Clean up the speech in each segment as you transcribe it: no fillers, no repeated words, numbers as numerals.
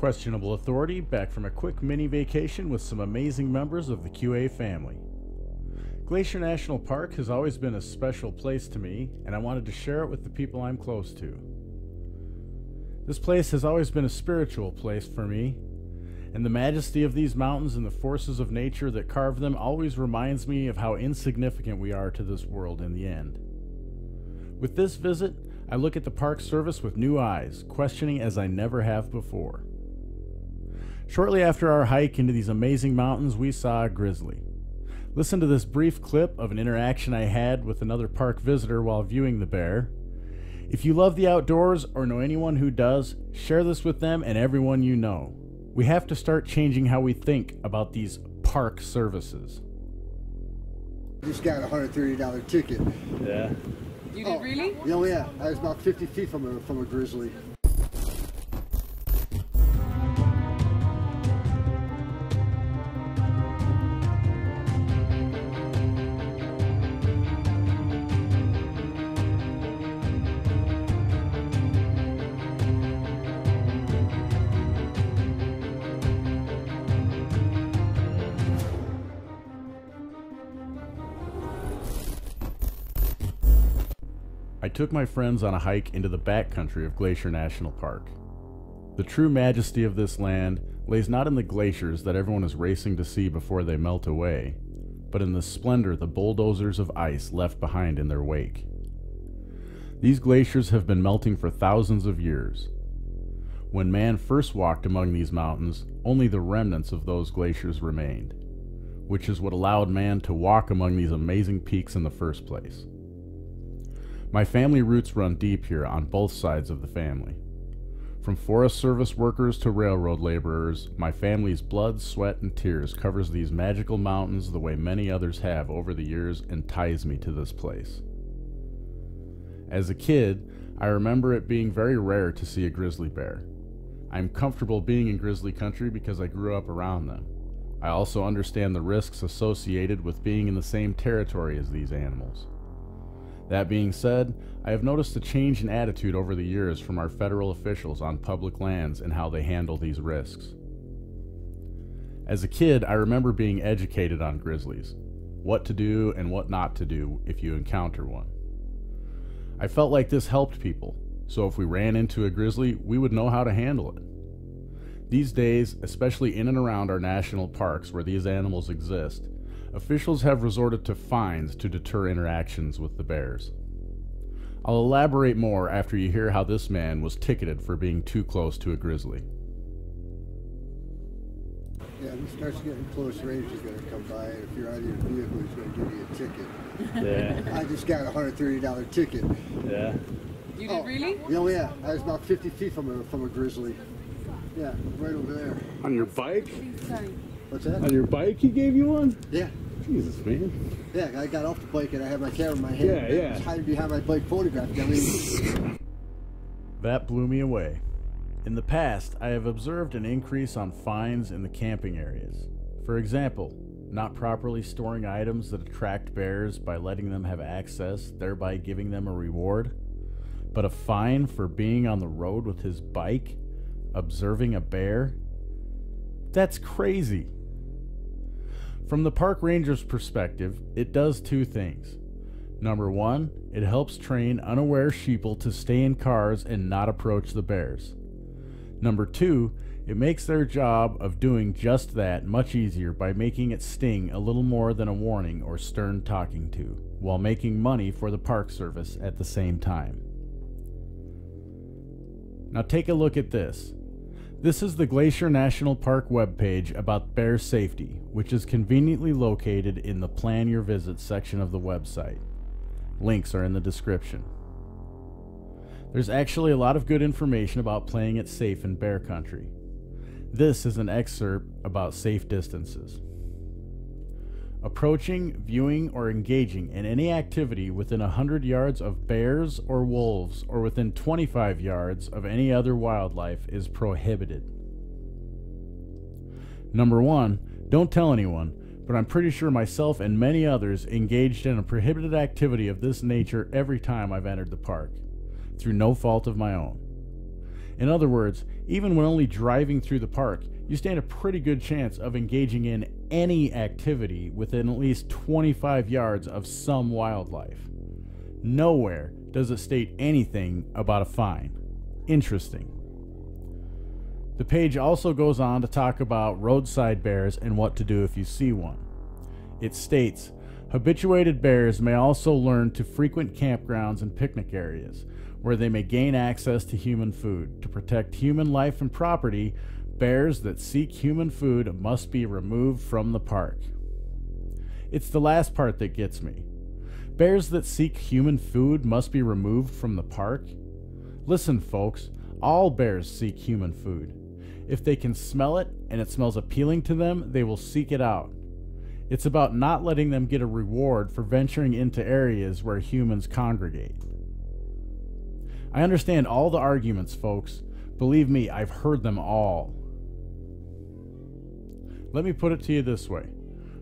Questionable Authority, back from a quick mini vacation with some amazing members of the QA family. Glacier National Park has always been a special place to me, and I wanted to share it with the people I'm close to. This place has always been a spiritual place for me, and the majesty of these mountains and the forces of nature that carve them always reminds me of how insignificant we are to this world in the end. With this visit, I look at the Park Service with new eyes, questioning as I never have before. Shortly after our hike into these amazing mountains, we saw a grizzly. Listen to this brief clip of an interaction I had with another park visitor while viewing the bear. If you love the outdoors or know anyone who does, share this with them and everyone you know. We have to start changing how we think about these park services. Just got a $130 ticket. Yeah. You did really? Oh yeah, I was about 50 feet from a grizzly. I took my friends on a hike into the backcountry of Glacier National Park. The true majesty of this land lays not in the glaciers that everyone is racing to see before they melt away, but in the splendor the bulldozers of ice left behind in their wake. These glaciers have been melting for thousands of years. When man first walked among these mountains, only the remnants of those glaciers remained, which is what allowed man to walk among these amazing peaks in the first place. My family roots run deep here on both sides of the family. From Forest Service workers to railroad laborers, my family's blood, sweat, and tears covers these magical mountains the way many others have over the years and ties me to this place. As a kid, I remember it being very rare to see a grizzly bear. I'm comfortable being in grizzly country because I grew up around them. I also understand the risks associated with being in the same territory as these animals. That being said, I have noticed a change in attitude over the years from our federal officials on public lands and how they handle these risks. As a kid, I remember being educated on grizzlies, what to do and what not to do if you encounter one. I felt like this helped people, so if we ran into a grizzly, we would know how to handle it. These days, especially in and around our national parks where these animals exist, officials have resorted to fines to deter interactions with the bears. I'll elaborate more after you hear how this man was ticketed for being too close to a grizzly. Yeah, if he starts getting close range, he's going to come by, and if you're out of your vehicle, he's going to give you a ticket. Yeah. I just got a $130 ticket. Yeah. You did really? Oh yeah, I was about 50 feet from a grizzly. Yeah, right over there. On your bike? Sorry. What's that? On your bike he gave you one? Yeah. Jesus, man. Yeah, I got off the bike and I had my camera in my hand. Yeah, yeah. Just hiding behind my bike photographing. I mean, That blew me away. In the past, I have observed an increase on fines in the camping areas. For example, not properly storing items that attract bears by letting them have access, thereby giving them a reward. But a fine for being on the road with his bike, observing a bear? That's crazy. From the park ranger's perspective, it does two things. Number one, it helps train unaware sheeple to stay in cars and not approach the bears. Number two, it makes their job of doing just that much easier by making it sting a little more than a warning or stern talking to, while making money for the Park Service at the same time. Now take a look at this. This is the Glacier National Park webpage about bear safety, which is conveniently located in the Plan Your Visit section of the website. Links are in the description. There's actually a lot of good information about playing it safe in bear country. This is an excerpt about safe distances. Approaching, viewing, or engaging in any activity within 100 yards of bears or wolves or within 25 yards of any other wildlife is prohibited. Number one, don't tell anyone, but I'm pretty sure myself and many others engaged in a prohibited activity of this nature every time I've entered the park, through no fault of my own. In other words, Even when only driving through the park, you stand a pretty good chance of engaging in any activity within at least 25 yards of some wildlife. Nowhere does it state anything about a fine. Interesting. The page also goes on to talk about roadside bears and what to do if you see one. It states, habituated bears may also learn to frequent campgrounds and picnic areas, where they may gain access to human food. To protect human life and property, bears that seek human food must be removed from the park. It's the last part that gets me. Bears that seek human food must be removed from the park? Listen, folks, all bears seek human food. If they can smell it and it smells appealing to them, they will seek it out. It's about not letting them get a reward for venturing into areas where humans congregate. I understand all the arguments, folks. Believe me, I've heard them all. Let me put it to you this way.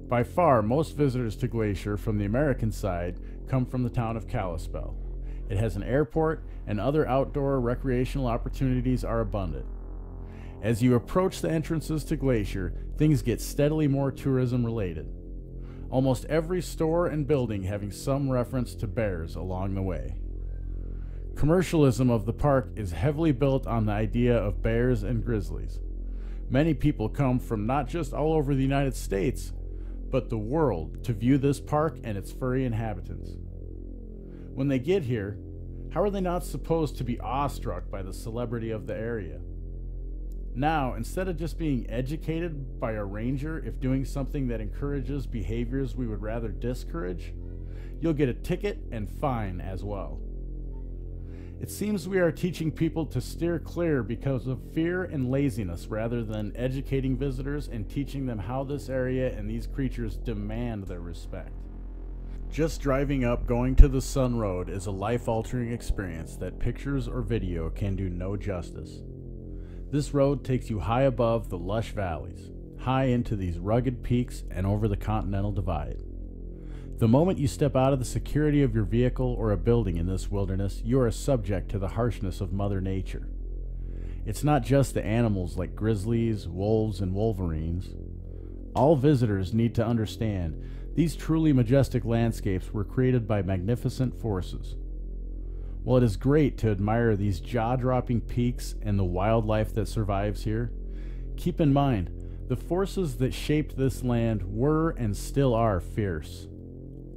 By far, most visitors to Glacier from the American side come from the town of Kalispell. It has an airport, and other outdoor recreational opportunities are abundant. As you approach the entrances to Glacier, things get steadily more tourism related. Almost every store and building having some reference to bears along the way. Commercialism of the park is heavily built on the idea of bears and grizzlies. Many people come from not just all over the United States, but the world to view this park and its furry inhabitants. When they get here, how are they not supposed to be awestruck by the celebrity of the area? Now, instead of just being educated by a ranger if doing something that encourages behaviors we would rather discourage, you'll get a ticket and fine as well. It seems we are teaching people to steer clear because of fear and laziness rather than educating visitors and teaching them how this area and these creatures demand their respect. Just driving up going to the Sun Road is a life-altering experience that pictures or video can do no justice. This road takes you high above the lush valleys, high into these rugged peaks and over the Continental Divide. The moment you step out of the security of your vehicle or a building in this wilderness, you are subject to the harshness of Mother Nature. It's not just the animals like grizzlies, wolves, and wolverines. All visitors need to understand these truly majestic landscapes were created by magnificent forces. While it is great to admire these jaw-dropping peaks and the wildlife that survives here, keep in mind the forces that shaped this land were and still are fierce.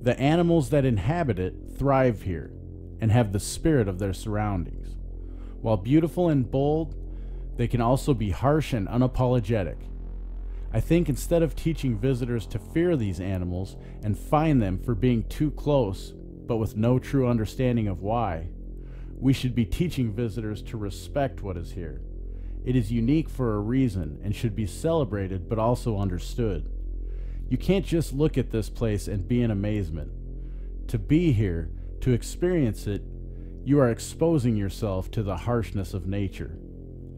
The animals that inhabit it thrive here and have the spirit of their surroundings. While beautiful and bold, they can also be harsh and unapologetic. I think instead of teaching visitors to fear these animals and fine them for being too close, but with no true understanding of why, we should be teaching visitors to respect what is here. It is unique for a reason and should be celebrated but also understood. You can't just look at this place and be in amazement. To be here, to experience it, you are exposing yourself to the harshness of nature.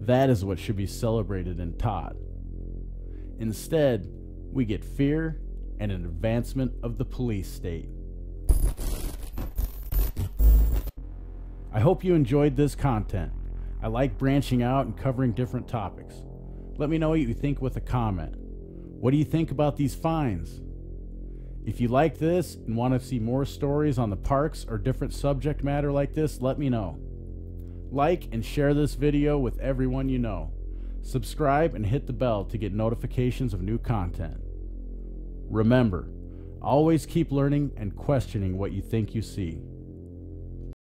That is what should be celebrated and taught. Instead, we get fear and an advancement of the police state. I hope you enjoyed this content. I like branching out and covering different topics. Let me know what you think with a comment. What do you think about these fines? If you like this and want to see more stories on the parks or different subject matter like this, let me know. Like and share this video with everyone you know. Subscribe and hit the bell to get notifications of new content. Remember, always keep learning and questioning what you think you see.